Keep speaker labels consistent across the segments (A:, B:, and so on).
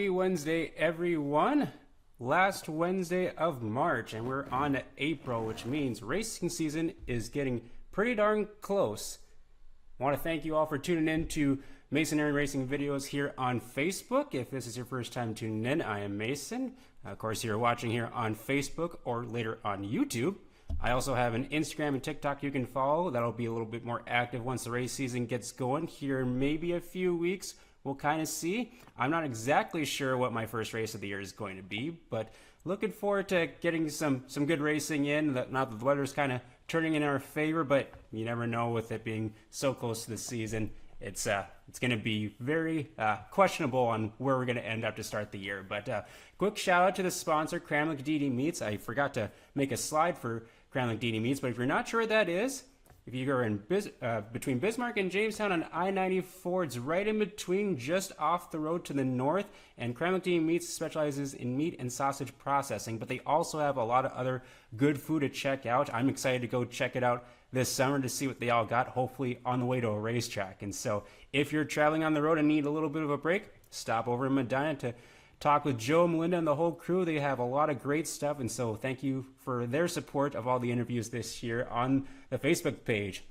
A: Happy Wednesday, everyone. Last Wednesday of March, and we're on to April, which means racing season is getting pretty darn close. I want to thank you all for tuning in to Mason Aaron Racing videos here on Facebook. If this is your first time tuning in, I am Mason. Of course, you're watching here on Facebook or later on YouTube. I also have an Instagram and TikTok you can follow. That'll be a little bit more active once the race season gets going here in maybe a few weeks. We'll kind of see. I'm not exactly sure what my first race of the year is going to be, but looking forward to getting some good racing in. Now that the weather's kind of turning in our favor, but you never know with it being so close to the season. It's going to be very questionable on where we're going to end up to start the year. But quick shout out to the sponsor, Cranley DD Meats. I forgot to make a slide for Cranley DD Meats, but if you're not sure what that is, if you go in between Bismarck and Jamestown on I-94, it's right in between, just off the road to the north. And Cranley DD Meats specializes in meat and sausage processing, but they also have a lot of other good food to check out. I'm excited to go check it out this summer to see what they all got, hopefully on the way to a racetrack. And so if you're traveling on the road and need a little bit of a break, stop over in Medina to talk with Joe, Melinda, and the whole crew. They have a lot of great stuff, and so thank you for their support of all the interviews this year on the Facebook page.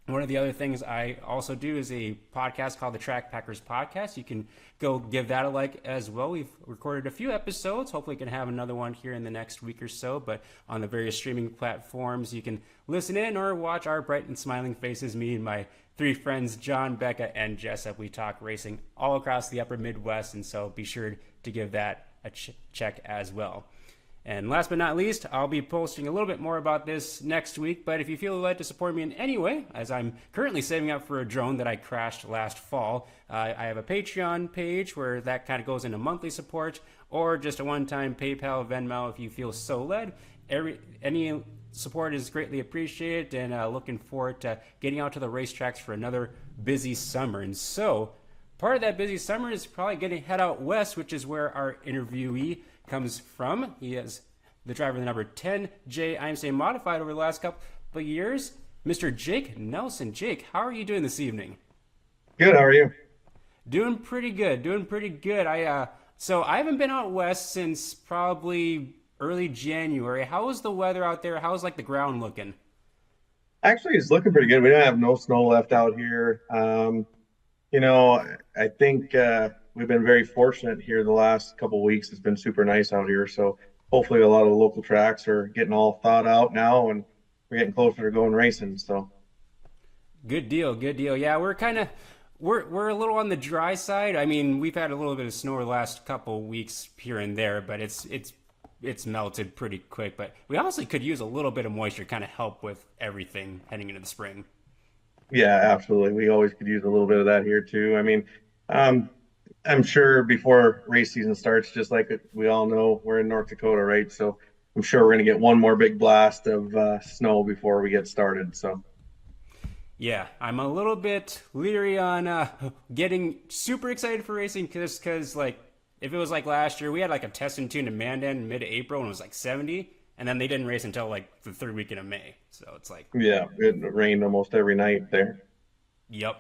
A: One of the other things I also do is a podcast called the Track Packers Podcast. You can go give that a like as well. We've recorded a few episodes. Hopefully can have another one here in the next week or so, but on the various streaming platforms, you can listen in or watch our bright and smiling faces, me and my three friends, John, Becca, and Jessup. We talk racing all across the upper Midwest, and so be sure to give that a check as well. And last but not least, I'll be posting a little bit more about this next week, but if you feel led to support me in any way, as I'm currently saving up for a drone that I crashed last fall, I have a Patreon page where that kind of goes into monthly support, or just a one-time PayPal, Venmo if you feel so led. Any support is greatly appreciated, and looking forward to getting out to the racetracks for another busy summer. And so, part of that busy summer is probably going to head out west, which is where our interviewee comes from. He is the driver of the number 10 J IMSA Modified over the last couple of years, Mr. Jake Nelson. Jake, how are you doing this evening?
B: Good. How are you?
A: Doing pretty good. So I haven't been out west since probably early January. How is the weather out there? How's like the ground looking?
B: Actually, it's looking pretty good. We don't have no snow left out here. I think we've been very fortunate here the last couple of weeks. It's been super nice out here. So hopefully a lot of the local tracks are getting all thawed out now, and we're getting closer to going racing. So
A: good deal. Yeah, we're a little on the dry side. I mean, we've had a little bit of snow the last couple of weeks here and there, but it's melted pretty quick. But we honestly could use a little bit of moisture to kind of help with everything heading into the spring.
B: yeah, absolutely. We always could use a little bit of that here too. I mean, I'm sure before race season starts, just like we all know, we're in North Dakota, right? So I'm sure we're going to get one more big blast of snow before we get started. So
A: yeah, I'm a little bit leery on getting super excited for racing because like if it was like last year, we had like a test and tune in Mandan in mid-April and it was like 70, and then they didn't race until like the third weekend of May. So it's like,
B: yeah, it rained almost every night there.
A: yep.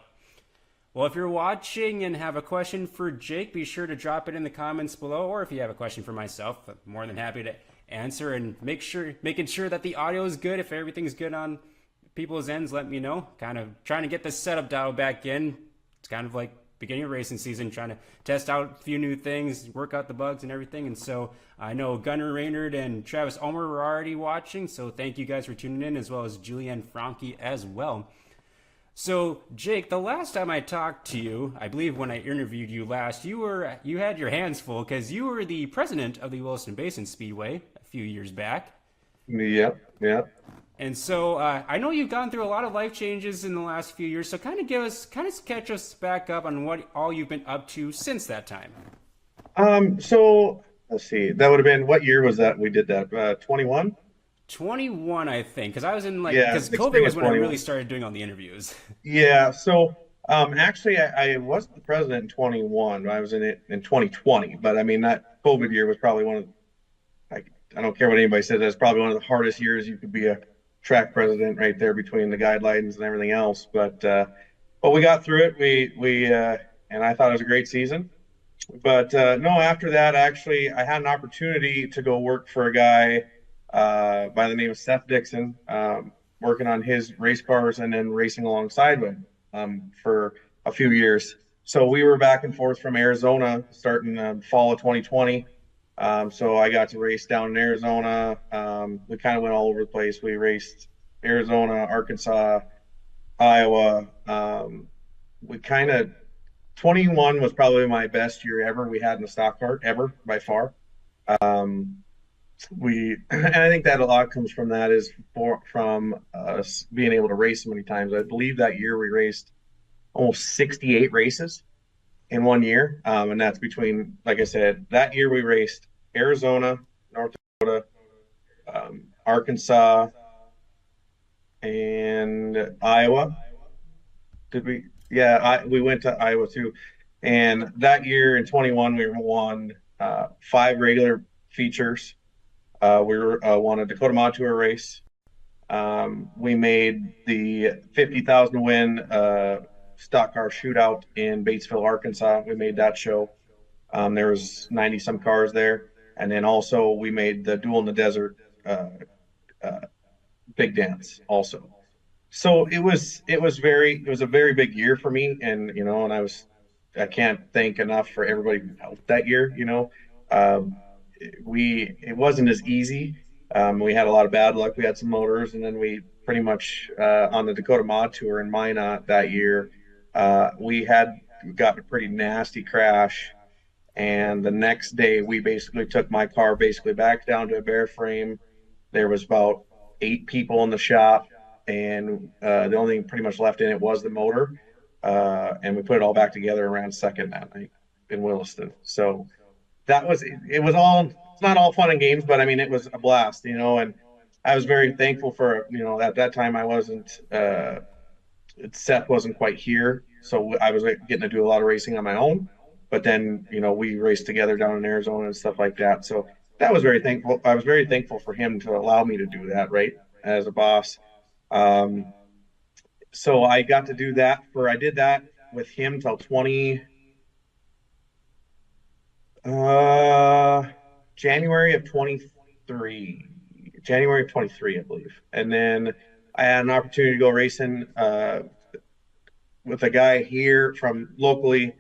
A: Well, if you're watching and have a question for Jake, be sure to drop it in the comments below. Or if you have a question for myself, I'm more than happy to answer, and making sure that the audio is good. If everything's good on people's ends, let me know. Kind of trying to get this setup dialed back in. It's kind of like beginning of racing season, trying to test out a few new things, work out the bugs and everything. And so I know Gunnar Raynard and Travis Ulmer were already watching, so thank you guys for tuning in, as well as Julianne Franke as well. So, Jake, the last time I talked to you, I believe when I interviewed you last, you had your hands full because you were the president of the Williston Basin Speedway a few years back.
B: Yep.
A: And so I know you've gone through a lot of life changes in the last few years. So kind of catch us back up on what all you've been up to since that time.
B: So let's see. That would have been, what year was that we did that? 21?
A: 21, I think, because I was in
B: Yeah,
A: because COVID was when I
B: 21.
A: really started doing all the interviews.
B: Yeah. So actually, I wasn't the president in 21. I was in it in 2020. But I mean, that COVID year was probably one of, I don't care what anybody says, that's probably one of the hardest years you could be a track president, right there between the guidelines and everything else. But we got through it. We and I thought it was a great season. But no, after that, actually, I had an opportunity to go work for a guy by the name of Seth Dixon, working on his race cars and then racing alongside him for a few years. So we were back and forth from Arizona starting fall of 2020. So I got to race down in Arizona. We kind of went all over the place. We raced Arizona, Arkansas, Iowa. We kind of 21 was probably my best year ever we had in the stock car ever by far. Um, we and I think that a lot comes from that is from us being able to race so many times. I believe that year we raced almost 68 races in one year, and that's between, like I said, that year we raced Arizona, North Dakota, Arkansas, and Iowa. Did we? Yeah, we went to Iowa too. And that year in 21, we won five regular features. We won a Dakota Mod Tour race. We made the 50,000 win stock car shootout in Batesville, Arkansas. We made that show. There was 90 some cars there. And then also we made the Duel in the Desert uh, big dance also. So it was a very big year for me, and and I can't thank enough for everybody who helped that year. Um, it wasn't as easy. We had a lot of bad luck. We had some motors, and then we pretty much on the Dakota Mod Tour in Minot that year, we had got a pretty nasty crash, and the next day we basically took my car basically back down to a bare frame. There was about eight people in the shop, and the only thing pretty much left in it was the motor. And we put it all back together and ran second that night in Williston. So that was it was all it's not all fun and games, but I mean it was a blast, and I was very thankful for at that time I wasn't Seth wasn't quite here, so I was getting to do a lot of racing on my own. But then we raced together down in Arizona and stuff like that. So that was very thankful. I was very thankful for him to allow me to do that, right, as a boss. Um, so I got to do that I did that with him till 20 uh January of 23. January of 23, I believe. And then I had an opportunity to go racing with a guy here from locally,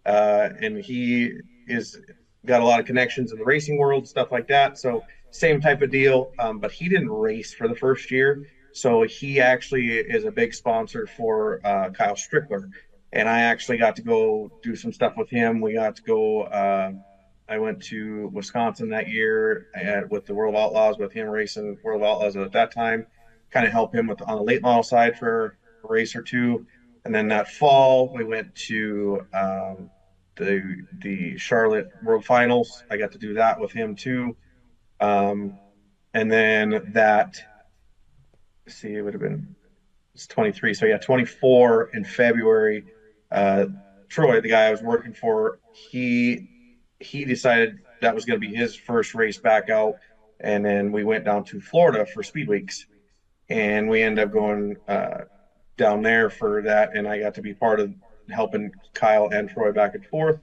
B: and he is got a lot of connections in the racing world, stuff like that. So same type of deal, but he didn't race for the first year. So he actually is a big sponsor for Kyle Strickler, and I actually got to go do some stuff with him. We got to go. I went to Wisconsin that year with the World Outlaws, with him racing World Outlaws at that time, kind of help him with on the late model side for a race or two. And then that fall, we went to the Charlotte World Finals. I got to do that with him too. And then that, let's see, it would have been it's 23. So yeah, 24 in February. Troy, the guy I was working for, he decided that was going to be his first race back out, and then we went down to Florida for Speed Weeks, and we ended up going down there for that, and I got to be part of helping Kyle and Troy back and forth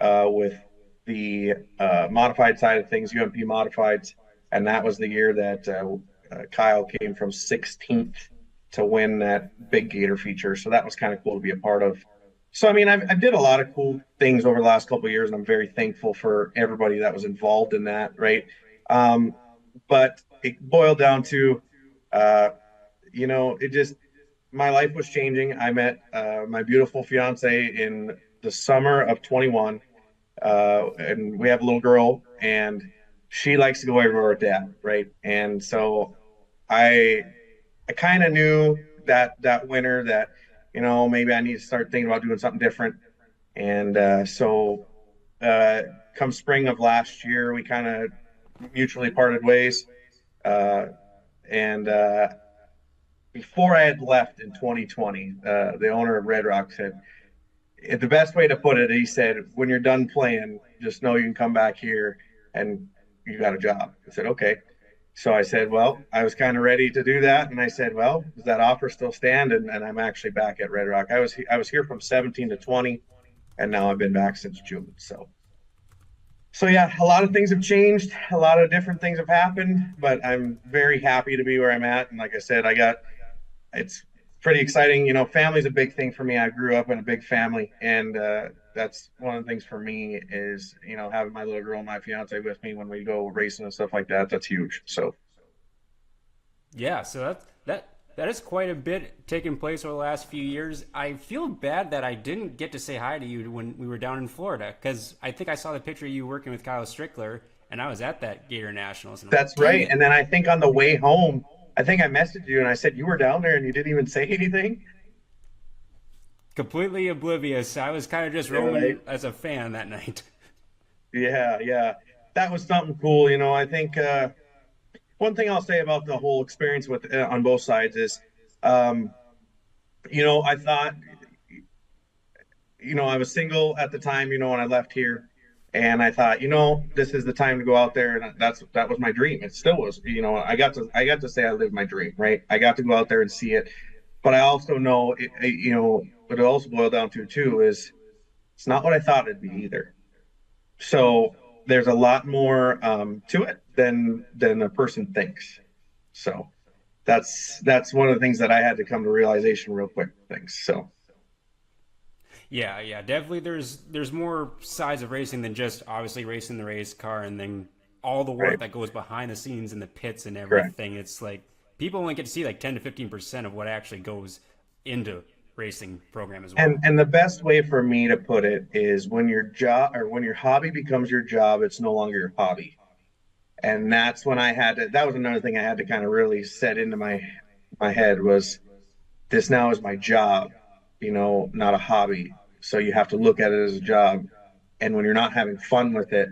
B: with the modified side of things, UMP modifieds, and that was the year that Kyle came from 16th to win that big Gator feature. So that was kind of cool to be a part of. So I mean, I did a lot of cool things over the last couple of years, and I'm very thankful for everybody that was involved in that, right? But it boiled down to, it just my life was changing. I met my beautiful fiance in the summer of 21, and we have a little girl, and she likes to go everywhere with dad, right? And so I I kind of knew that winter that maybe I need to start thinking about doing something different. And uh, come spring of last year, we kind of mutually parted ways. Uh, and before I had left in 2020, the owner of Red Rock said, the best way to put it, he said, when you're done playing, just know you can come back here and you got a job. I said, okay. So I said, well, I was kind of ready to do that. And I said, well, does that offer still stand? And I'm actually back at Red Rock. I was here from 17 to 20, and now I've been back since June. So So yeah, a lot of things have changed. A lot of different things have happened, but I'm very happy to be where I'm at. And like I said, it's pretty exciting. You know, family's a big thing for me. I grew up in a big family, and that's one of the things for me is, you know, having my little girl, my fiance with me when we go racing and stuff like that. That's huge. So
A: Yeah, so that is quite a bit taking place over the last few years. I feel bad that I didn't get to say hi to you when we were down in Florida because I think I saw the picture of you working with Kyle Strickler, and I was at that Gator Nationals, and I'm like,
B: that's
A: dang
B: right.
A: it,
B: And then I think on the way home, I think I messaged you and I said you were down there and you didn't even say anything.
A: completely oblivious. I was kind of just
B: Yeah, right.
A: roaming as a fan that night.
B: Yeah, yeah. That was something cool. You know, I think one thing I'll say about the whole experience with on both sides is, um, you know, I thought, you know, I was single at the time, you know, when I left here, and I thought, you know, this is the time to go out there, and that was my dream. It still was, you know, I got to say I lived my dream, right? I got to go out there and see it, but I also know, you know, what it also boiled down to too is it's not what I thought it'd be either. So there's a lot more to it than a person thinks. So that's one of the things that I had to come to realization real quick. Things. So
A: Yeah, yeah, definitely. There's more sides of racing than just obviously racing the race car, and then all the work
B: right,
A: that goes behind the scenes in the pits and
B: correct.
A: everything. It's like people only get to see like 10 to 15% of what actually goes into racing program as well.
B: And the best way for me to put it is when your job or when your hobby becomes your job, it's no longer your hobby. And that's when I had to. That was another thing I had to kind of really set into my head was this now is my job, you know, not a hobby. So you have to look at it as a job. And when you're not having fun with it,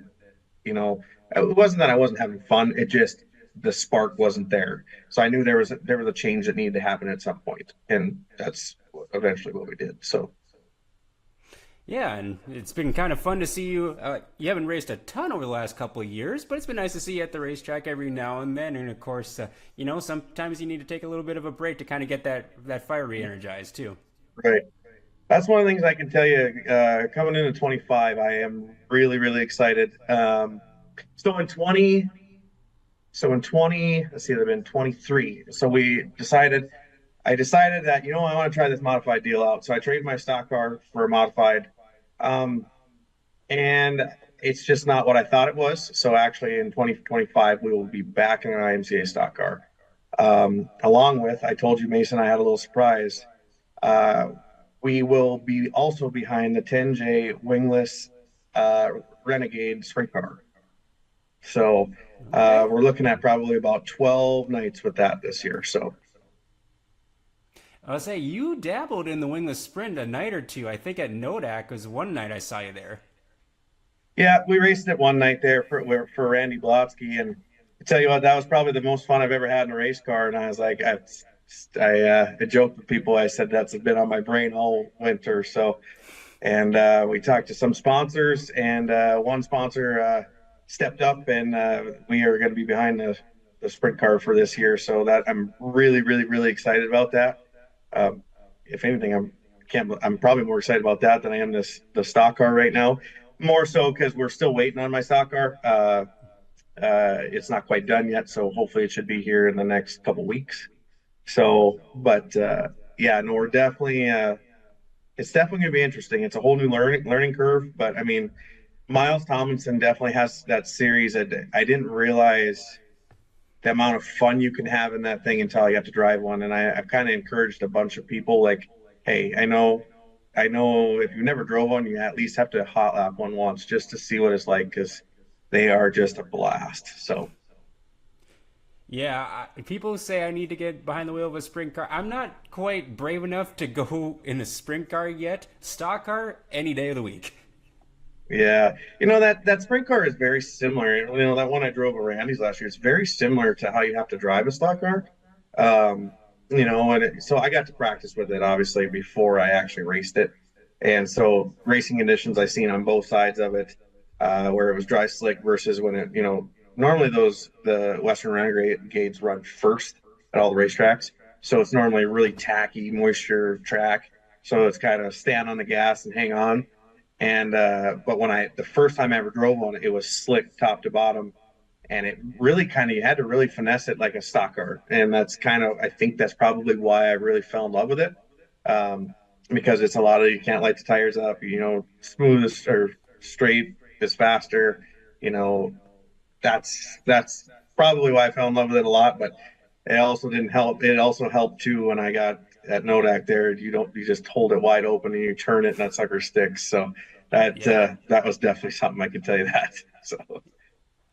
B: you know, it wasn't that I wasn't having fun. It just the spark wasn't there. So I knew there was a change that needed to happen at some point, and that's eventually what we did. So
A: Yeah, and it's been kind of fun to see you. You haven't raced a ton over the last couple of years, but it's been nice to see you at the racetrack every now and then. And of course, sometimes you need to take a little bit of a break to kind of get that fire re-energized too.
B: right, that's one of the things I can tell you. Coming into 25, I am really really excited. So in 20, so in 20, let's see, they've been 23. So I decided that, you know, I want to try this modified deal out. So I traded my stock car for a modified. Um, and it's just not what I thought it was. So actually in 2025, we will be back in an IMCA stock car. Along with, I told you, Mason, I had a little surprise. Uh, we will be also behind the 10J wingless uh, Renegade sprint car. So
A: Okay.
B: we're looking at probably about 12 nights with that this year. So
A: I'll say you dabbled in the wingless sprint a night or two. I think at Nodak was one night I saw you there.
B: yeah, we raced it one night there for Randy Blotsky, and I tell you what, that was probably the most fun I've ever had in a race car. And I was like, I joked with people. I said that's been on my brain all winter. So, and we talked to some sponsors, and one sponsor stepped up, and we are going to be behind the sprint car for this year. So that I'm really, really, really excited about that. Um, if anything, I'm probably more excited about that than I am the stock car right now. More so because we're still waiting on my stock car. It's not quite done yet, so hopefully it should be here in the next couple weeks. So, but yeah, no, we're definitely it's definitely going to be interesting. It's a whole new learning curve, but I mean, Miles Tomlinson definitely has that series. I didn't realize the amount of fun you can have in that thing until you have to drive one. And I've kind of encouraged a bunch of people like, hey, I know if you've never drove one, you at least have to hot lap one once just to see what it's like because they are just a blast. So
A: Yeah, people say I need to get behind the wheel of a sprint car. I'm not quite brave enough to go in a sprint car yet. Stock car, any day of the week.
B: yeah, you know that sprint car is very similar. You know that one I drove at Randy's last year. It's very similar to how you have to drive a stock car. Um, you know, so I got to practice with it obviously before I actually raced it. And so racing conditions I seen on both sides of it, where it was dry slick versus when it, you know, normally the Western Renegades run first at all the racetracks. So it's normally a really tacky moisture track. So it's kind of stand on the gas and hang on. And but when the first time I ever drove on it, it was slick top to bottom, and it really kind of you had to really finesse it like a stock car, and that's kind of I think that's probably why I really fell in love with it, um, because it's a lot of you can't light the tires up, smooth or straight is faster, you know that's probably why I fell in love with it a lot. But it also didn't help. It also helped too when I got at Nodak there. You just hold it wide open and you turn it and that sucker sticks. So
A: Yeah.
B: that was definitely something I could tell you that. So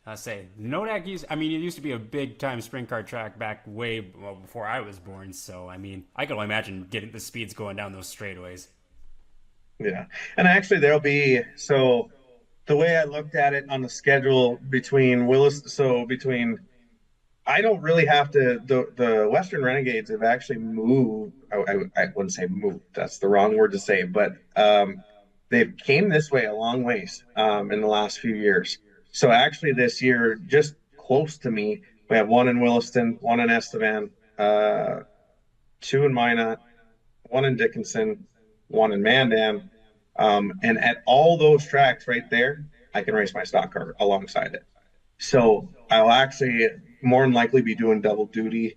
A: I say Nodak used. I mean, it used to be a big time sprint car track back way well before I was born. So I mean, I can only imagine getting the speeds going down those straightaways.
B: yeah, and actually there'll be so the way I looked at it on the schedule between Willis, so between I don't really have to. The Western Renegades have actually moved. I wouldn't say moved. That's the wrong word to say, but they've came this way a long ways in the last few years. So actually, this year, just close to me, we have one in Williston, one in Estevan, two in Minot, one in Dickinson, one in Mandan, and at all those tracks right there, I can race my stock car alongside it. So I'll actually more than likely be doing double duty.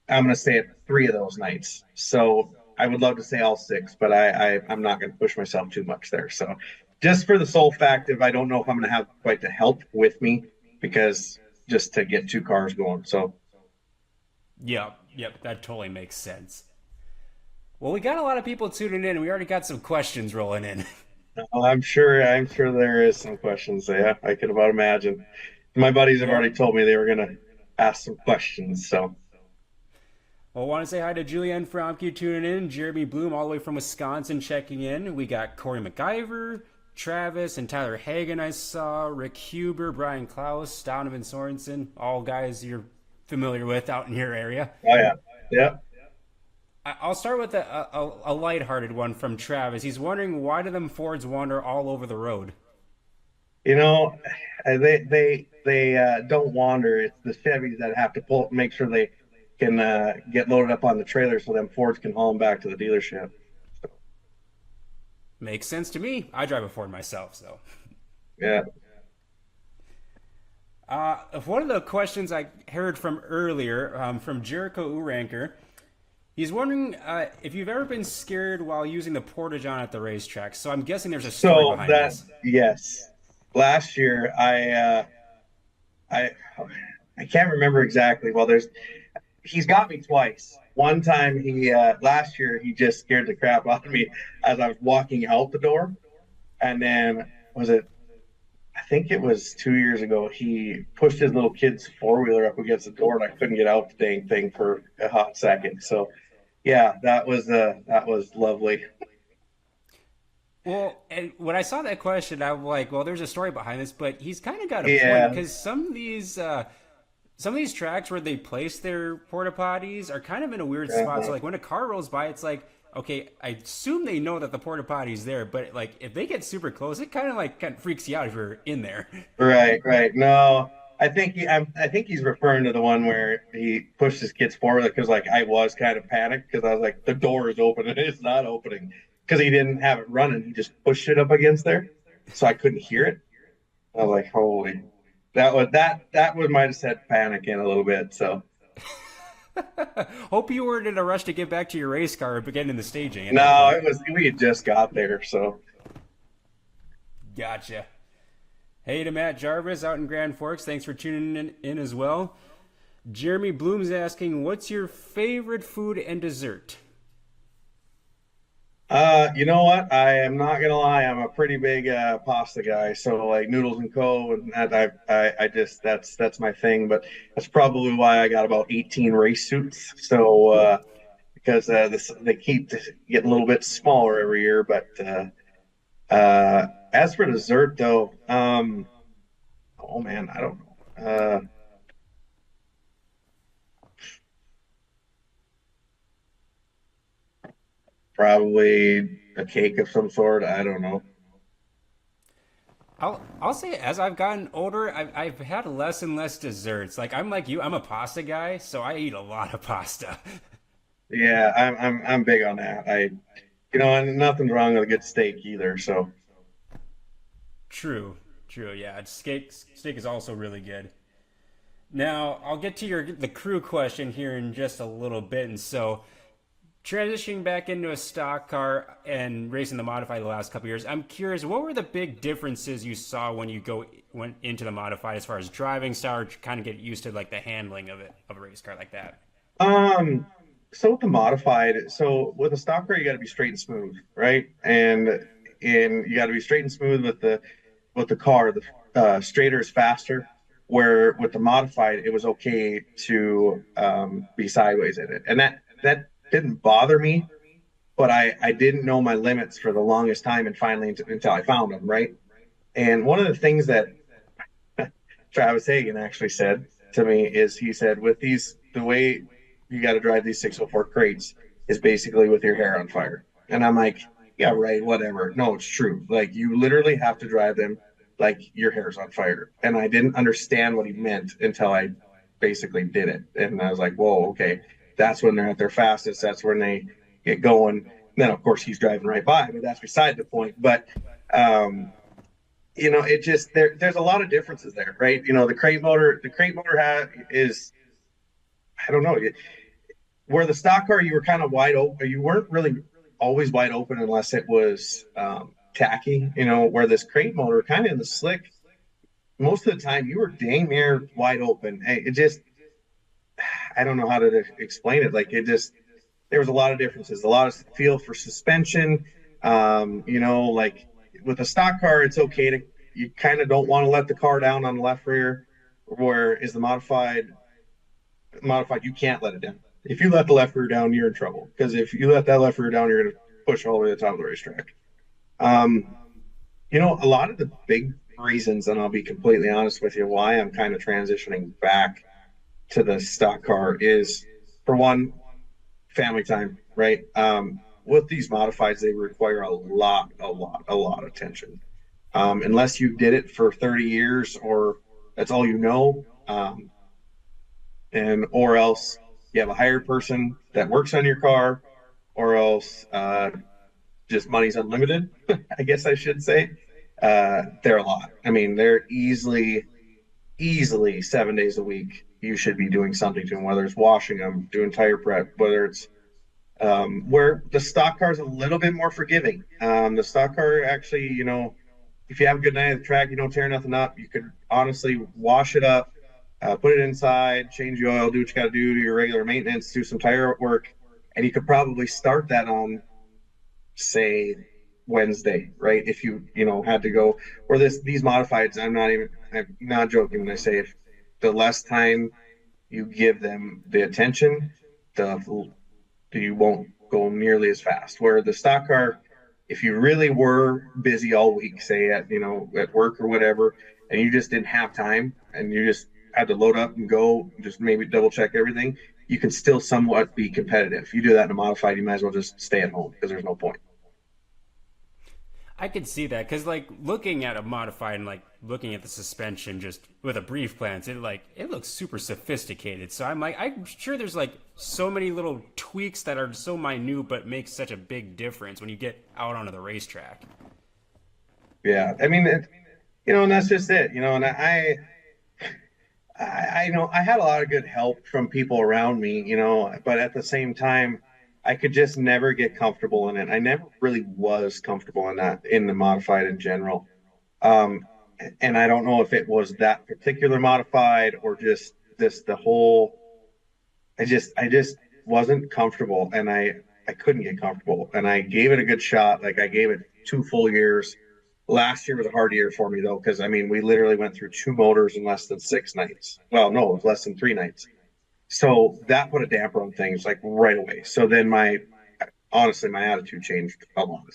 B: I'm going to stay at three of those nights. So I would love to say all six, but I'm not going to push myself too much there. So just for the sole fact of I don't know if I'm going to have quite the help with me because just to get two cars going. So
A: Yep, yep, that totally makes sense. Well, we got a lot of people tuning in. We already got some questions rolling in.
B: I'm sure there is some questions. Yeah, I could about imagine. My buddies have
A: Well,
B: already told me they were going to ask some questions. So
A: Well, I want to say hi to Julianne Fromke tuning in, Jeremy Bloom all the way from Wisconsin checking in. We got Corey McIver, Travis, and Tyler Hagen. I saw Rick Huber, Brian Klaus, Donovan Sorensen, all guys you're familiar with out in your area.
B: oh yeah, yeah.
A: I'll start with a lighthearted one from Travis. He's wondering why do them Fords wander all over the road?
B: You know, they don't wander. It's the Chevys that have to make sure they can get loaded up on the trailer so them Fords can haul them back to the dealership.
A: Makes sense to me. I drive a Ford myself, so.
B: Yeah.
A: One of the questions I heard from earlier from Jericho Uranker, he's wondering if you've ever been scared while using the Porta-John at the racetrack. So I'm guessing there's a story
B: So
A: behind
B: that
A: this.
B: yes, last year I I can't remember exactly. Well, he's got me twice. One time he last year he just scared the crap out of me as I was walking out the door, and then was it I think it was 2 years ago. He pushed his little kid's four wheeler up against the door, and I couldn't get out the dang thing for a hot second. So, yeah, that was lovely.
A: Well, and when I saw that question, I'm like, well, there's a story behind this, but he's kind of got a point
B: Yeah,
A: because some of these tracks where they place their porta potties are kind of in a weird spot. So like when a car rolls by, it's like, okay, I assume they know that the porta potty's there, but like if they get super close, it kind of freaks you out if you're in there.
B: right, right. No, I think he's referring to the one where he pushed his kids forward because like I was kind of panicked because I was like the door is open and it's not opening because he didn't have it running. He just pushed it up against there, so I couldn't hear it. I was like, holy, that would might have set panic in a little bit. So
A: Hope you weren't in a rush to get back to your race car or begin in the staging at that
B: no,
A: point.
B: it was we had just got there. So
A: Gotcha. Hey to Matt Jarvis out in Grand Forks. Thanks for tuning in as well. Jeremy Bloom's asking, what's your favorite food and dessert?
B: you know what? I am not gonna lie. I'm a pretty big pasta guy. So like noodles and co, and that I just that's my thing. But that's probably why I got about 18 race suits. So because they keep getting a little bit smaller every year. But as for dessert, though, oh man, I don't know. Probably a cake of some sort. I don't know.
A: I'll say as I've gotten older, I've had less and less desserts. Like I'm like you, I'm a pasta guy, so I eat a lot of pasta.
B: Yeah, I'm big on that. I and nothing's wrong with a good steak either. So,
A: True, true. Yeah, steak is also really good. Now I'll get to the crew question here in just a little bit, and so transitioning back into a stock car and racing the modified the last couple of years, I'm curious, what were the big differences you saw when you went into the modified as far as driving style, or kind of get used to like the handling of a race car like that?
B: um, so with the modified, so with a stock car, you got to be straight and smooth, right? And you got to be straight and smooth with the car. The straighter is faster. Where with the modified, it was okay to be sideways in it, and that didn't bother me. But I didn't know my limits for the longest time, and finally until I found them, right? And one of the things that Travis Hagan actually said to me is he said, with these, the way you got to drive these 604 crates is basically with your hair on fire. And I'm like, yeah, right, whatever. No, it's true. Like, you literally have to drive them like your hair's on fire. And I didn't understand what he meant until I basically did it. And I was like, whoa, okay. That's when they're at their fastest. That's when they get going. And then, of course, he's driving right by, but that's beside the point. But, it just there's a lot of differences there, right? Is, I don't know, where the stock car, you were kind of wide open. You weren't really always wide open unless it was tacky, where this crate motor kind of in the slick, most of the time you were dang near wide open. It just, I don't know how to explain it. Like, it just, there was a lot of differences, a lot of feel for suspension. Like with a stock car, it's okay to, you kind of don't want to let the car down on the left rear, where is the modified, you can't let it down. If you let the left rear down, you're in trouble. Because if you let that left rear down, you're going to push all the way to the top of the racetrack. A lot of the big reasons, and I'll be completely honest with you, why I'm kind of transitioning back to the stock car is, for one, family time, right? With these modifieds, they require a lot of attention. Unless you did it for 30 years or that's all you know, or else you have a hired person that works on your car, or else just money's unlimited. I guess I should say. They're a lot. I mean, they're easily 7 days a week. You should be doing something to them, whether it's washing them, doing tire prep, whether it's where the stock car is a little bit more forgiving. The stock car actually, if you have a good night at the track, you don't tear nothing up. You could honestly wash it up, put it inside, change the oil, do what you got to do your regular maintenance, do some tire work, and you could probably start that on, say, Wednesday, right? If you had to go, or these modifieds, I'm not joking when I say, if the less time you give them the attention, you won't go nearly as fast. Where the stock car, if you really were busy all week, say at work or whatever, and you just didn't have time and you just had to load up and go, just maybe double check everything, you can still somewhat be competitive. You do that in a modified, you might as well just stay at home because there's no point.
A: I could see that because, like, looking at a modified and like looking at the suspension just with a brief glance, it looks super sophisticated. So I'm sure there's like so many little tweaks that are so minute but make such a big difference when you get out onto the racetrack.
B: Yeah, I mean, and that's just it. And I know I had a lot of good help from people around me, but at the same time, I could just never get comfortable in it. I never really was comfortable in the modified in general. Um, and I don't know if it was that particular modified or just the whole. I just wasn't comfortable, and I couldn't get comfortable, and I gave it a good shot. Like, I gave it 2 full years. Last year was a hard year for me though, because I mean, we literally went through 2 motors in less than 6 nights. Well, no, it was less than 3 nights. So that put a damper on things like right away. So then honestly, my attitude changed a lot.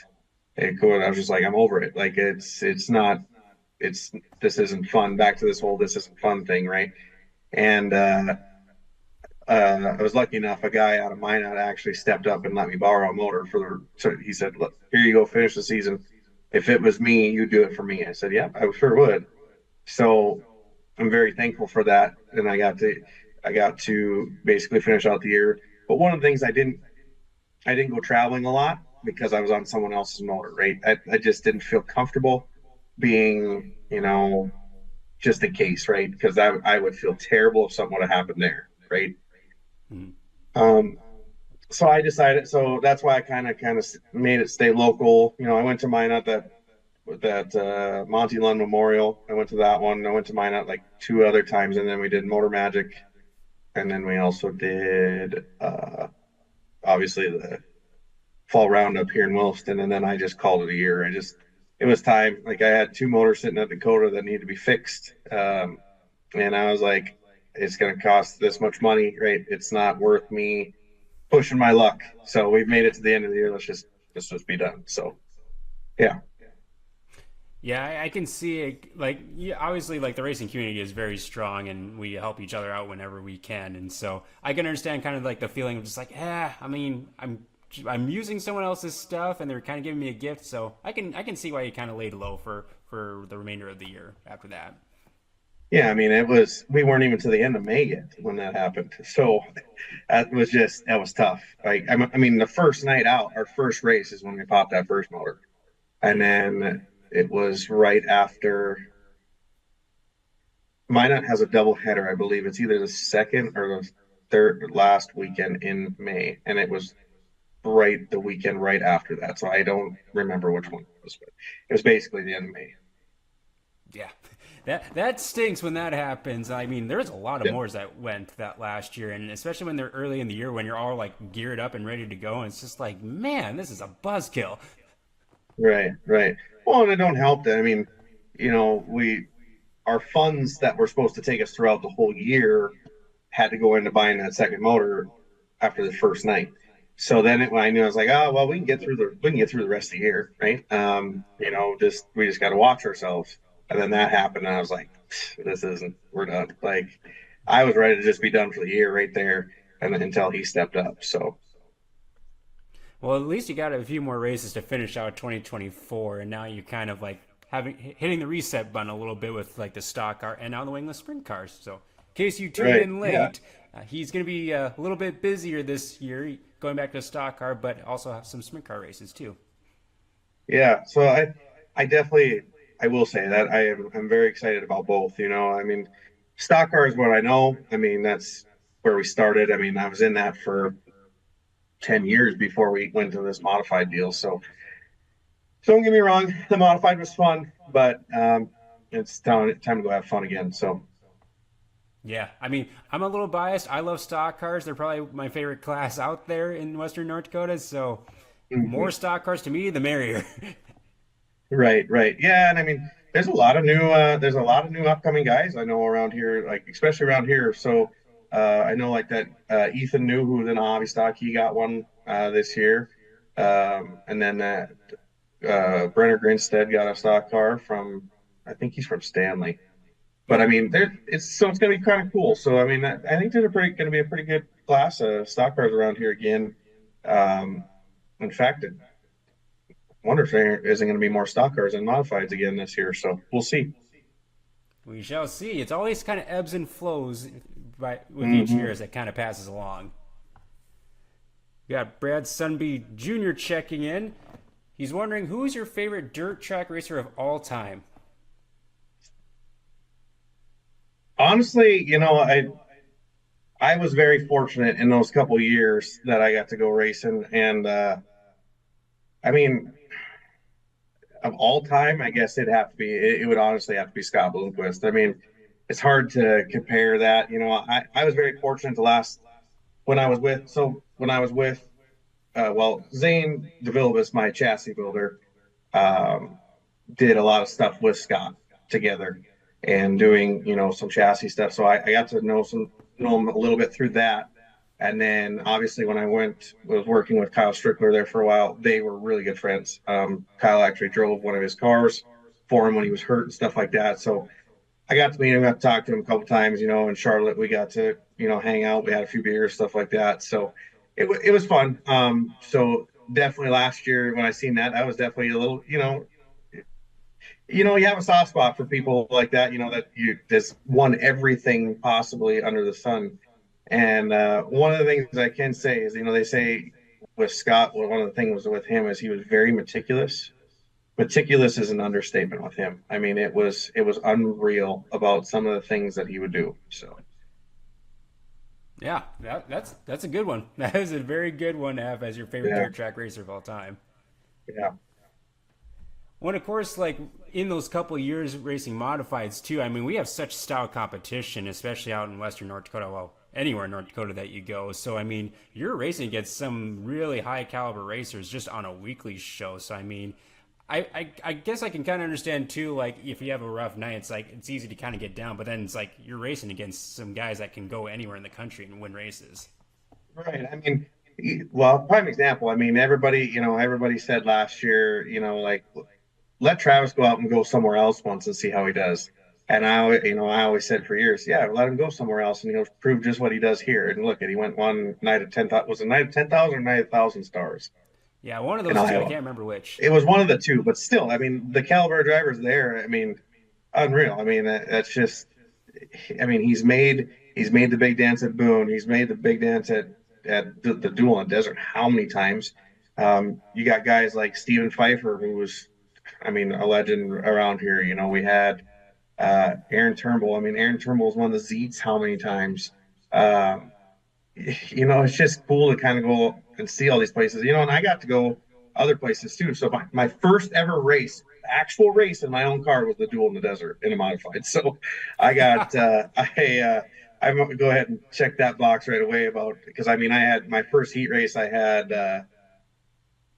B: I was just like, I'm over it. Like, it's not, this isn't fun. Back to this whole, this isn't fun thing. Right. And, I was lucky enough, a guy out of Minot actually stepped up and let me borrow a motor so he said, look, here you go, finish the season. If it was me, you do it for me. I said, yeah, I sure would. So I'm very thankful for that. And I got to basically finish out the year. But one of the things, I didn't go traveling a lot. because I was on someone else's motor, right? I just didn't feel comfortable being, just a case, right? Because I would feel terrible if something would have happened there, right?
A: Mhm.
B: Um, so I decided, so that's why I kind of made it stay local. I went to Minot that Monty Lund Memorial. I went to that one. I went to Minot like two other times, and then we did Motor Magic, and then we also did obviously the fall roundup here in Williston, and then I just called it a year. It was time. Like I had two motors sitting at Dakota that needed to be fixed, and I was like, it's going to cost this much money, right? It's not worth me pushing my luck. So we've made it to the end of the year. Let's just be done. So yeah,
A: Yeah, I can see it. Like, yeah, obviously, like the racing community is very strong, and we help each other out whenever we can. And so I can understand kind of like the feeling of just like, I mean, I'm using someone else's stuff, and they're kind of giving me a gift. So I can see why you kind of laid low for the remainder of the year after that.
B: yeah. I mean, we weren't even to the end of May yet when that happened. So that was tough. Like I mean, the first night out, our first race is when we popped that first motor, and then it was right after. Minot has a double header. I believe it's either the second or the third last weekend in May, and it was right the weekend right after that. So I don't remember which one it was, but it was basically the end of May.
A: Yeah, that stinks when that happens. I mean, there's a lot of
B: Yeah.
A: mowers that went that last year, and especially when they're early in the year when you're all like geared up and ready to go, and it's just like, man, this is a buzzkill.
B: Right, right. Well, and it don't help that. I mean, we our funds that were supposed to take us throughout the whole year had to go into buying that second motor after the first night. So then when I knew, I was like, oh well, we can get through the rest of the year, right? Just we just got to watch ourselves. And then that happened, and I was like, this isn't. We're done. Like I was ready to just be done for the year right there, and then until he stepped up. So
A: Well, at least you got a few more races to finish out 2024, and now you're kind of like hitting the reset button a little bit with like the stock car and now the wingless sprint cars. So, in case you tuned
B: right,
A: in
B: yeah,
A: late, he's going to be a little bit busier this year, going back to stock car, but also have some sprint car races too.
B: yeah. So I definitely, I will say that I'm very excited about both. I mean, stock car is what I know. I mean, that's where we started. I mean, I was in that for 10 years before we went to this modified deal. So don't get me wrong, the modified was fun, but it's time to go have fun again. So
A: Yeah, I mean, I'm a little biased. I love stock cars. They're probably my favorite class out there in Western North Dakota. So, more
B: mhm.
A: stock cars to me, the merrier.
B: Right, right. Yeah, and I mean, there's a lot of new upcoming guys I know around here, like especially around here. So I know like that Ethan New, who's in a hobby stock, he got one this year. And then that Brenner Grinstead got a stock car from, I think he's from Stanley. But I
A: Yeah.
B: mean, it's going to be kind of cool. So I mean, I think there's a pretty going to be a pretty good class of stock cars around here again. Um, in fact, wonder if there isn't going to be more stock cars and modifieds again this year. So we'll see.
A: We shall see. It's always kind of ebbs and flows with each year
B: Hmm.
A: as it kind of passes along. We got Brad Sunby Jr. checking in. He's wondering who is your favorite dirt track racer of all time?
B: Honestly, I was very fortunate in those couple of years that I got to go racing, and I mean, of all time, I guess it would honestly have to be Scott Bloomquist. I mean, it's hard to compare that. I was very fortunate to last when I was with Zane DeVilbiss, my chassis builder, um, did a lot of stuff with Scott together and doing, some chassis stuff. So I got to know him a little bit through that. And then obviously when was working with Kyle Strickler there for a while, they were really good friends. Kyle actually drove one of his cars for him when he was hurt and stuff like that. So I got to meet him, got to talk to him a couple times, in Charlotte. We got to, hang out. We had a few beers, stuff like that. So it was fun. So definitely last year when I seen that, I was definitely a little, you have a soft spot for people like that, that you just won everything possibly under the sun. And one of the things I can say is, they say with Scott, well, one of the things with him is he was very meticulous. Meticulous is an understatement with him. I mean, it was unreal about some of the things that he would do. So
A: Yeah, that's a good one. That is a very good one to have as your favorite
B: yeah,
A: dirt track racer of all time.
B: yeah,
A: When of course, like in those couple of years racing modifieds too. I mean, we have such stout competition, especially out in Western North Dakota. Well, anywhere in North Dakota that you go. So I mean, you're racing against some really high caliber racers just on a weekly show. So I mean, I guess I can kind of understand too. Like if you have a rough night, it's like it's easy to kind of get down. But then it's like you're racing against some guys that can go anywhere in the country and win races.
B: right. I mean, well, prime example. I mean, everybody said last year, like let Travis go out and go somewhere else once and see how he does. And I always said for years, yeah, let him go somewhere else and he'll prove just what he does here. And look, and he went one night at 10,000, was it night of 10,000 or night of 1,000 stars
A: Yeah, one of
B: in
A: those two. I
B: Iowa?
A: can't remember which.
B: It was one of the two, but still, I mean, the caliber of drivers there, I mean, unreal. I mean, that's just, I mean, he's made the big dance at Boone. He's made the big dance at the duel in Desert. How many times? You got guys like Stephen Pfeiffer, who was, I mean, a legend around here. We had Aaron Turnbull. I mean, Aaron Turnbull is one of the Zeets. How many times? Um, it's just cool to kind of go and see all these places. And I got to go other places too. So my first ever race, actual race in my own car, was the duel in the desert in a modified. So I got I'm gonna go ahead and check that box right away about, because I mean I had my first heat race. I had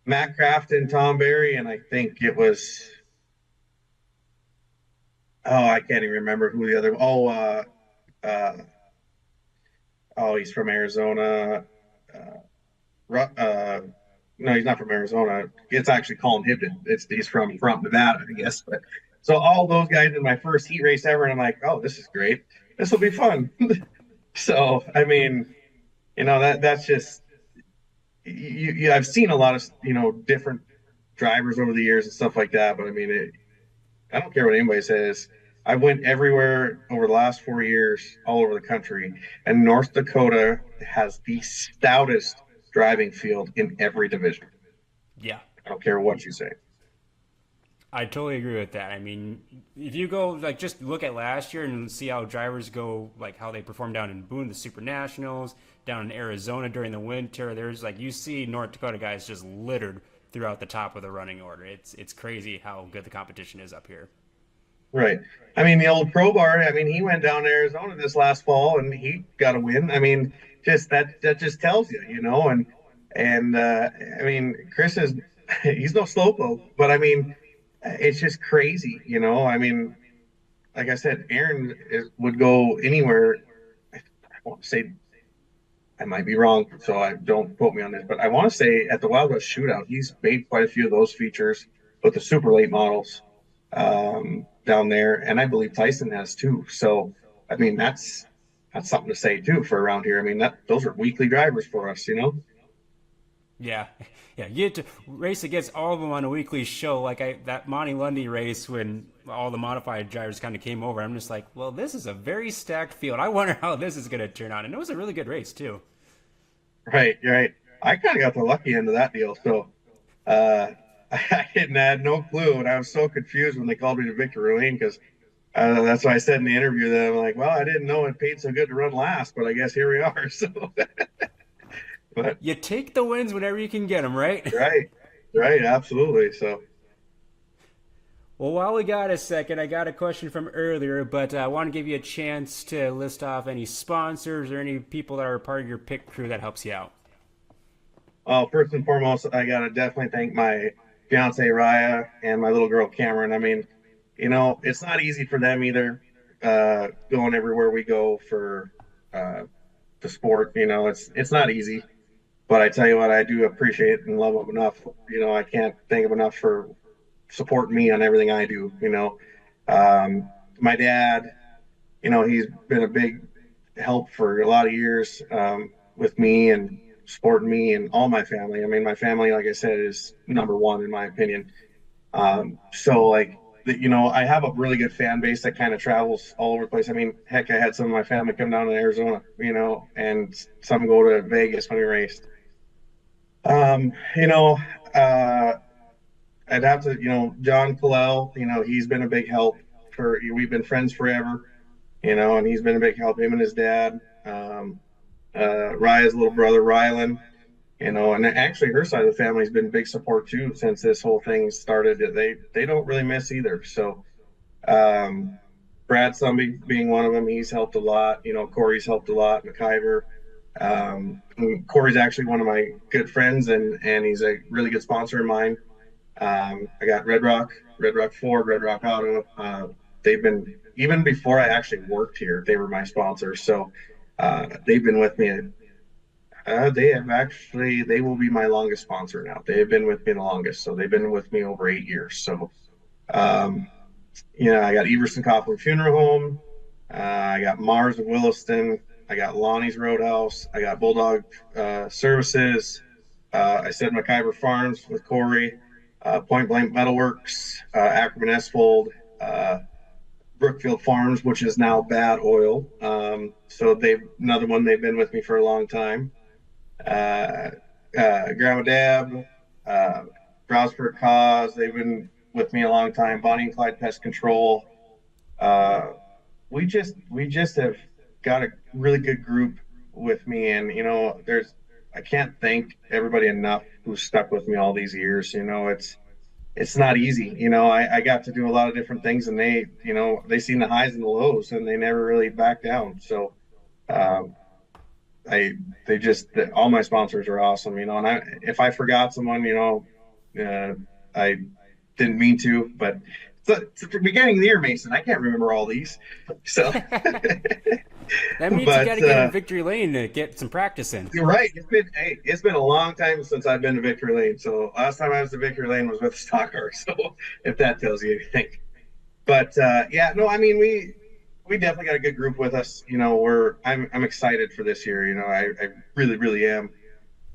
B: Matt Kraft and Tom Barry, and I think it was, I can't even remember who the other. Uh, oh, he's from Arizona. Uh, no, he's not from Arizona. It's actually Colin Hibden. He's from Nevada, I guess. But so all those guys in my first heat race ever, and I'm like, oh, this is great. This will be fun. So I mean, that's just I've seen a lot of different drivers over the years and stuff like that. But I mean, I don't care what anybody says. I went everywhere over the last 4 years, all over the country, and North Dakota has the stoutest driving field in every division.
A: Yeah,
B: I don't care what you say.
A: I totally agree with that. I mean, if you go like just look at last year and see how drivers go, like how they perform down in Boone, the Super Nationals, down in Arizona during the winter. There's like you see North Dakota guys just littered throughout the top of the running order. It's crazy how good the competition is up here.
B: Right. I mean, the old Pro Bar, I mean, he went down to Arizona this last fall and he got a win. I mean, just that just tells you, and I mean, Chris is he's no slowpoke, but I mean, it's just crazy, I mean, like I said, Aaron would go anywhere. I want to say, I might be wrong, so I don't quote me on this, but I want to say at the Wild West Shootout, he's made quite a few of those features with the super late models down there, and I believe Tyson has too. So, I mean, that's something to say too for around here. I mean, those are weekly drivers for us.
A: Yeah, yeah. You get to race against all of them on a weekly show, like that Monty Lundy race when all the modified drivers kind of came over. I'm just like, well, this is a very stacked field. I wonder how this is going to turn out, and it was a really good race too.
B: Right, right. I kind of got the lucky end of that deal. So I didn't had no clue, and I was so confused when they called me to Victor Ruane because that's why I said in the interview that I'm like, well, I didn't know it paid so good to run last, but I guess here we are. So, but
A: You take the wins whenever you can get them, right?
B: right, right, absolutely. So
A: Well, while we got a second, I got a question from earlier, but I want to give you a chance to list off any sponsors or any people that are part of your pit crew that helps you out.
B: first and foremost, I gotta definitely thank my fiance Raya and my little girl Cameron. I mean, it's not easy for them either. Going everywhere we go for the sport, it's not easy. But I tell you what, I do appreciate and love them enough. I can't thank them enough for supporting me on everything I do. My dad, he's been a big help for a lot of years with me and supporting me and all my family. I mean, my family, like I said, is number one in my opinion. So like, I have a really good fan base that kind of travels all over the place. I mean, heck, I had some of my family come down to Arizona, and some go to Vegas when we raced. You know, uh, I'd have to, John Colell, he's been a big help we've been friends forever, and he's been a big help, him and his dad. Raya's little brother, Rylan, and actually her side of the family's been big support too since this whole thing started. They don't really miss either. So, um, Brad Sumby being one of them, he's helped a lot. Corey's helped a lot, McIver. Corey's actually one of my good friends, and he's a really good sponsor of mine. I got Red Rock Ford, Red Rock Auto. They've been, even before I actually worked here, they were my sponsors. So they've been with me. They will be my longest sponsor now. They have been with me the longest. So they've been with me over 8 years. So, um, I got Everson Coughlin Funeral Home. I got Mars of Williston. I got Lonnie's Roadhouse. I got Bulldog Services. I said McIver Farms with Corey. Point Blank Metalworks, Ackerman Esfold, Brookfield Farms, which is now Bad Oil. So another one, they've been with me for a long time. Grandma Dab, Browsford Cause, they've been with me a long time. Bonnie and Clyde Pest Control. We just have got a really good group with me, and I can't thank everybody enough who's stuck with me all these years. It's not easy. I got to do a lot of different things, and they seen the highs and the lows, and they never really back down. So, all my sponsors are awesome. And if I forgot someone, I didn't mean to, but it's the beginning of the year, Mason. I can't remember all these. So,
A: That means you got to get in victory lane to get some practice in.
B: You're right. It's been a long time since I've been to victory lane. So last time I was to victory lane was with Stock Car. So if that tells you anything, but yeah, no, I mean we definitely got a good group with us. I'm excited for this year. I really really am.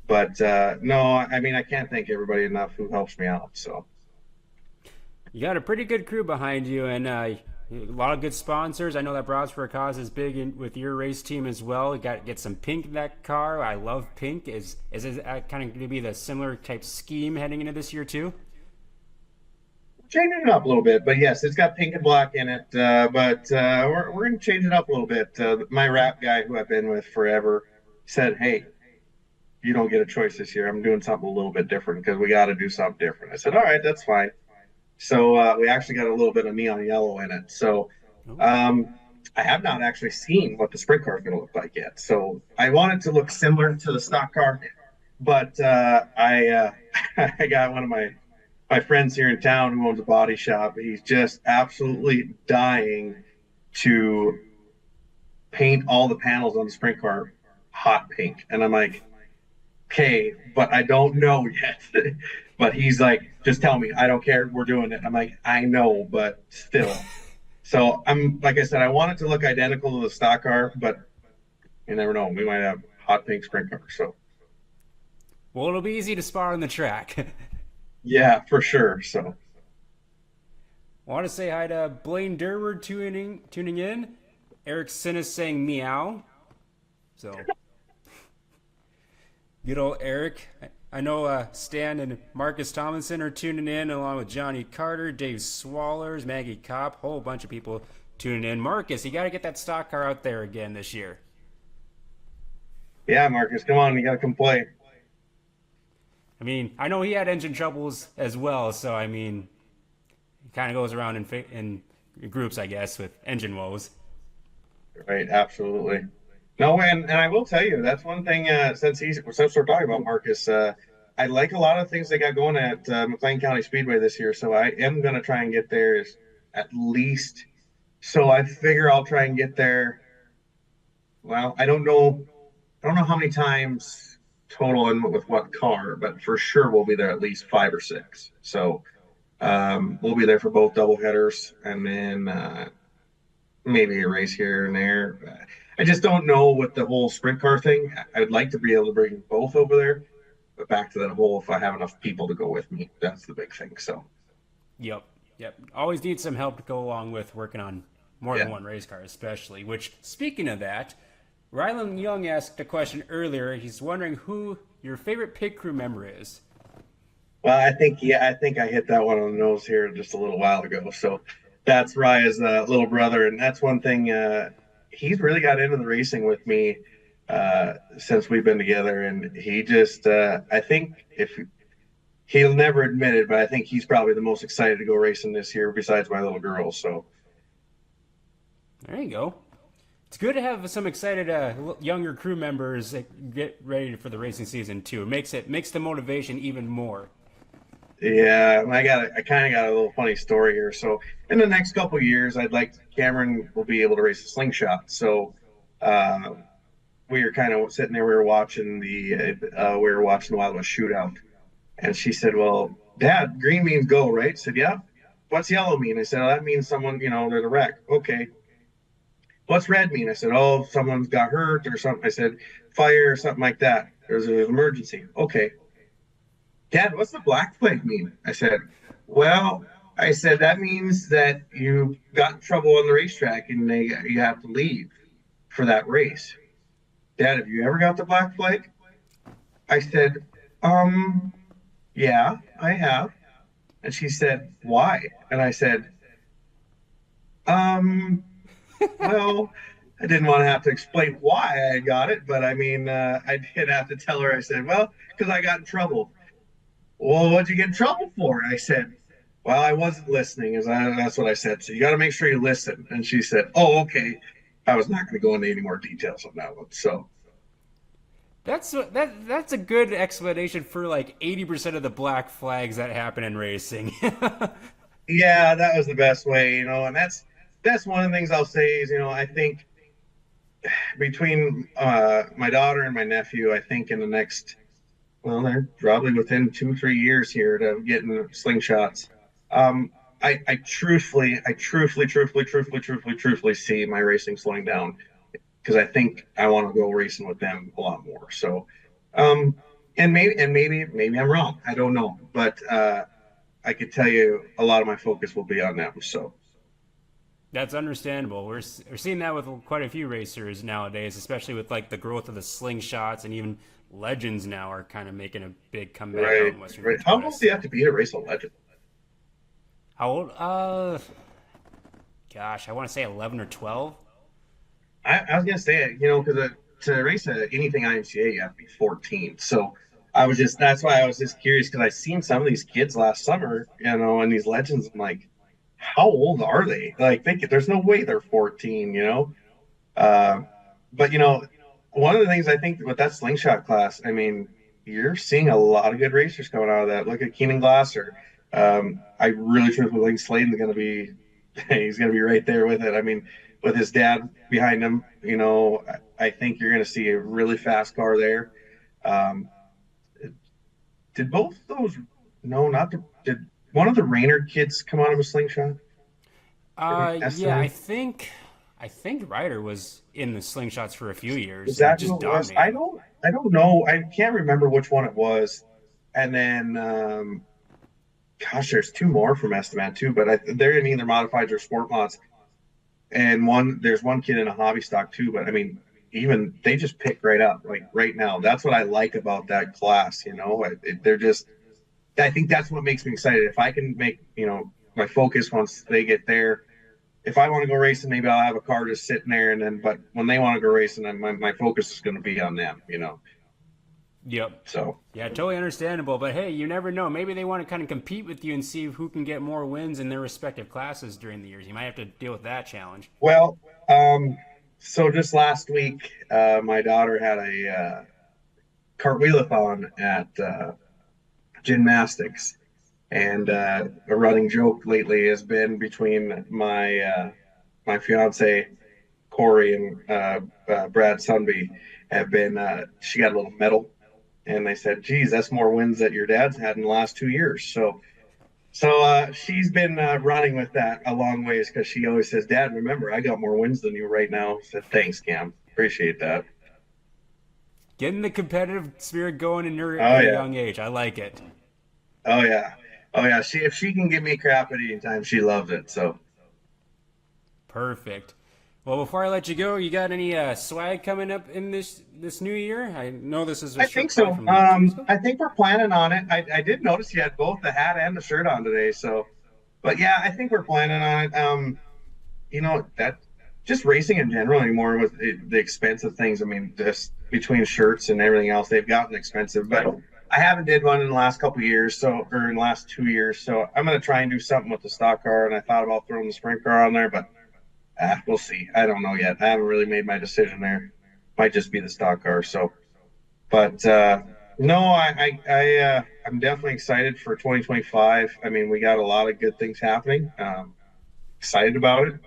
B: But no, I mean I can't thank everybody enough who helps me out. So
A: You got a pretty good crew behind you, and a lot of good sponsors. I know that Browse for a Cause is big with your race team as well. You got to get some pink in that car. I love pink. Is it kind of going to be the similar type scheme heading into this year too?
B: changing it up a little bit, but yes, it's got pink and black in it. But we're going to change it up a little bit. My rap guy, who I've been with forever, said, "Hey, you don't get a choice this year. I'm doing something a little bit different because we got to do something different." I said, "All right, that's fine." So we actually got a little bit of neon yellow in it. So I have not actually seen what the sprint car is going to look like yet. So I want it to look similar to the stock car, but I got one of my friends here in town who owns a body shop. He's just absolutely dying to paint all the panels on the sprint car hot pink, and I'm like, okay, but I don't know yet. But he's like, just tell me, I don't care, we're doing it. I'm like, I know, but still. So I'm like I said, I want it to look identical to the stock car, but you never know, we might have hot pink sprint car. So
A: Well, it'll be easy to spot on the track.
B: yeah, for sure. So
A: I want to say hi to Blaine Durward tuning in. Eric Sinnis saying meow. So good old Eric. I know Stan and Marcus Tomlinson are tuning in, along with Johnny Carter, Dave Swallers, Maggie Kopp, whole bunch of people tuning in. Marcus, you got to get that stock car out there again this year.
B: yeah, Marcus, come on, you got to come play.
A: I mean, I know he had engine troubles as well, so I mean, it kind of goes around in groups, I guess, with engine woes.
B: Right, absolutely. No, and I will tell you that's one thing. Since we're talking about Marcus, I like a lot of things they got going at McLean County Speedway this year. So I am gonna try and get there at least. So I figure I'll try and get there. Well, I don't know how many times total and with what car, but for sure we'll be there at least 5 or 6. So we'll be there for both double headers, and then maybe a race here and there. I just don't know with the whole sprint car thing. I would like to be able to bring both over there, but back to that whole, if I have enough people to go with me, that's the big thing. So,
A: Yep, yep. Always need some help to go along with working on more than
B: yeah.
A: one race car, especially. Which, speaking of that, Rylan Young asked a question earlier. He's wondering who your favorite pit crew member is.
B: Well, I think I hit that one on the nose here just a little while ago. So that's Raya's little brother, and that's one thing. He's really got into the racing with me since we've been together, and he just I think if he'll never admit it, but I think he's probably the most excited to go racing this year besides my little girl. So
A: There you go. It's good to have some excited younger crew members that get ready for the racing season too. It makes the motivation even more.
B: yeah, I kind of got a little funny story here. So in the next couple of years, Cameron will be able to race a slingshot. So uh, we were kind of sitting there, we were watching the Wild West Shootout, and she said, "Well, Dad, green means go, right?" I said, "Yeah." "What's yellow mean?" I said, "Oh, that means someone, there's a wreck." "Okay." "What's red mean?" I said, "Oh, someone's got hurt or something." I said, "Fire or something like that. There's an emergency." "Okay." "Dad, what's the black flag mean?" I said, "Well," I said, "that means that you got in trouble on the racetrack and you have to leave for that race." "Dad, have you ever got the black flag?" I said, um, "Yeah, I have." And she said, "Why?" And I said, um, well, I didn't want to have to explain why I got it, but I mean, I did have to tell her. I said, "Well, because I got in trouble." "Well, what'd you get in trouble for?" I said, "Well, I wasn't listening." That's what I said. "So you got to make sure you listen." And she said, "Oh, okay." I was not going to go into any more details on that one. So,
A: That's a good explanation for like 80% of the black flags that happen in racing.
B: yeah, that was the best way, and that's one of the things I'll say is, I think between my daughter and my nephew, I think in the next, well, they're probably within 2, 3 years here to getting slingshots. I truthfully see my racing slowing down because I think I want to go racing with them a lot more. So, um, maybe I'm wrong. I don't know, but I could tell you a lot of my focus will be on them. So,
A: That's understandable. We're seeing that with quite a few racers nowadays, especially with like the growth of the slingshots, and even legends now are kind of making a big comeback out
B: right,
A: in Western
B: right. How
A: Daytona.
B: old do you
A: So
B: have to be to race a legend?
A: how old? Gosh, I want to say 11 or 12.
B: I was gonna say it, because to race anything IMCA, you have to be 14. So that's why I was just curious because I seen some of these kids last summer, and these legends. I'm like, how old are they? Like, there's no way they're 14. Uh, but one of the things I think with that slingshot class, I mean, you're seeing a lot of good racers coming out of that. Look at Keenan Glasser. I really truthfully think Sladen's going to be, he's going to be right there with it. I mean, with his dad behind him, I think you're going to see a really fast car there. Um, did both those? No, not the. Did one of the Raynard kids come out of a slingshot?
A: Yeah, I
B: Esteban?
A: think I think Ryder was in the slingshots for a few
B: Is
A: years and
B: that who
A: just
B: it was? I
A: dominating.
B: don't. I don't know. I can't remember which one it was. And then, gosh, there's two more from Esteban too, but they're in either modifieds or sport mods. And there's one kid in a hobby stock too. But I mean, even they just pick right up, like right now. That's what I like about that class. They're just. I think that's what makes me excited. If I can make my focus once they get there. If I want to go racing, maybe I'll have a car just sitting there, and then. But when they want to go racing, then my focus is going to be on them.
A: Yep.
B: So
A: Yeah, totally understandable. But hey, you never know. Maybe they want to kind of compete with you and see who can get more wins in their respective classes during the years. You might have to deal with that challenge.
B: well, so just last week, my daughter had a cartwheelathon at gymnastics, and a running joke lately has been between my fiance Corey and Brad Sunby have been. She got a little medal, and they said, "Geez, that's more wins that your dad's had in the last 2 years." So she's been running with that a long ways because she always says, "Dad, remember, I got more wins than you right now." I said, "Thanks, Cam. Appreciate that."
A: Getting the competitive spirit going in her
B: Oh
A: at a
B: yeah.
A: young age. I like it.
B: Oh yeah. Oh yeah. If she can give me crap at any time, she loves it. So
A: Perfect. Well, before I let you go, you got any swag coming up in this new year? I know this is a
B: I
A: short
B: think so.
A: call from 2 weeks ago.
B: I think we're planning on it. I did notice you had both the hat and the shirt on today. So, but yeah, I think we're planning on it. That just racing in general anymore with the expensive things. I mean, just between shirts and everything else, they've gotten expensive. But I haven't did one in the last couple of years, or in the last 2 years. So I'm gonna try and do something with the stock car. And I thought about throwing the sprint car on there, but we'll see. I don't know yet. I haven't really made my decision there. Might just be the stock car. So, but no, I'm definitely excited for 2025. I mean, we got a lot of good things happening. Excited about it.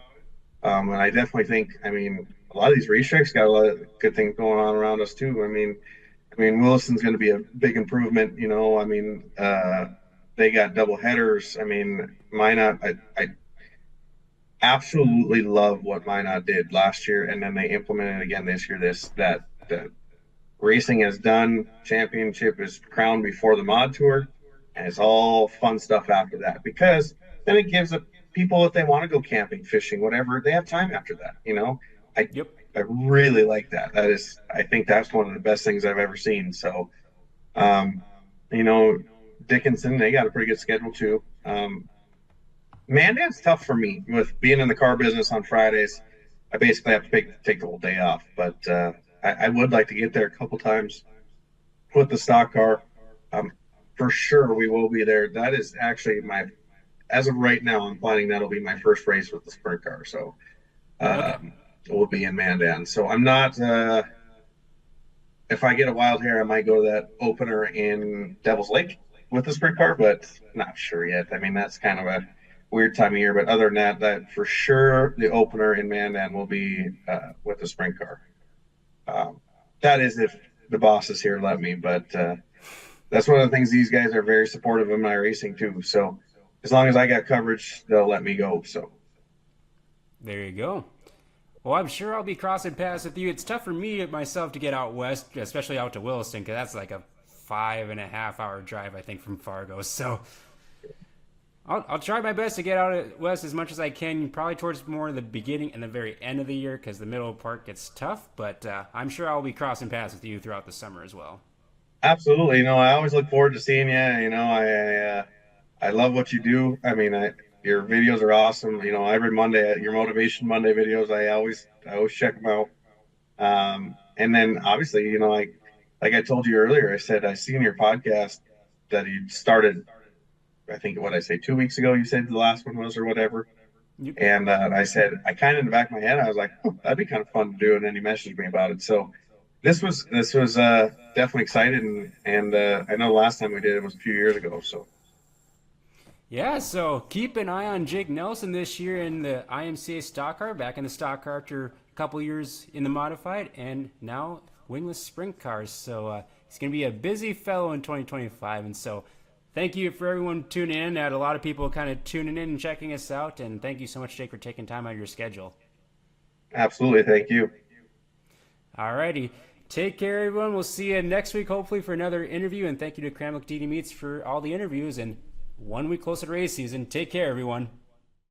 B: And I definitely think, I mean, a lot of these racetracks got a lot of good things going on around us too. I mean, Williston's going to be a big improvement. I mean, they got double headers. I mean, Minot, I absolutely love what Minot did last year, and then they implemented it again this year. That racing is done, championship is crowned before the mod tour, and it's all fun stuff after that, because then it gives people, if they want to go camping, fishing, whatever, they have time after that. I really like that. I think that's one of the best things I've ever seen. So, Dickinson, they got a pretty good schedule too. Mandan's tough for me with being in the car business on Fridays. I basically have to take the whole day off, but I would like to get there a couple times with the stock car. For sure, we will be there. That is actually as of right now, I'm planning that'll be my first race with the sprint car. So we'll be in Mandan. So I'm not, if I get a wild hair, I might go to that opener in Devil's Lake with the sprint car, but not sure yet. I mean, that's kind of a weird time of year, but other than that for sure, the opener in Mandan will be with the sprint car. That is if the bosses here let me, but that's one of the things. These guys are very supportive of my racing too. So as long as I got coverage, they'll let me go. So
A: there you go. Well, I'm sure I'll be crossing paths with you. It's tough for me myself to get out west, especially out to Williston, because that's like a 5.5-hour drive, I think, from Fargo. So I'll try my best to get out west as much as I can, probably towards more the beginning and the very end of the year, because the middle part gets tough. But I'm sure I'll be crossing paths with you throughout the summer as well.
B: Absolutely. I always look forward to seeing you. I love what you do. I mean, your videos are awesome. Every Monday, your Motivation Monday videos, I always check them out. And then obviously, like I told you earlier, I said, I seen your podcast that you started, I think, what I say 2 weeks ago, you said the last one was, or whatever.
A: Yep.
B: And I said, I kind of in the back of my head, I was like, that'd be kind of fun to do. And then he messaged me about it. So this was definitely exciting. And I know the last time we did it was a few years ago. So.
A: Yeah, so keep an eye on Jake Nelson this year in the IMCA stock car, back in the stock car after a couple years in the modified, and now wingless sprint cars. So he's going to be a busy fellow in 2025. And so thank you for everyone tuning in. I had a lot of people kind of tuning in and checking us out. And thank you so much, Jake, for taking time out of your schedule.
B: Absolutely. Thank you.
A: All righty. Take care, everyone. We'll see you next week, hopefully, for another interview. And thank you to Cranbrook DD Meats for all the interviews. And 1 week closer to race season. Take care, everyone.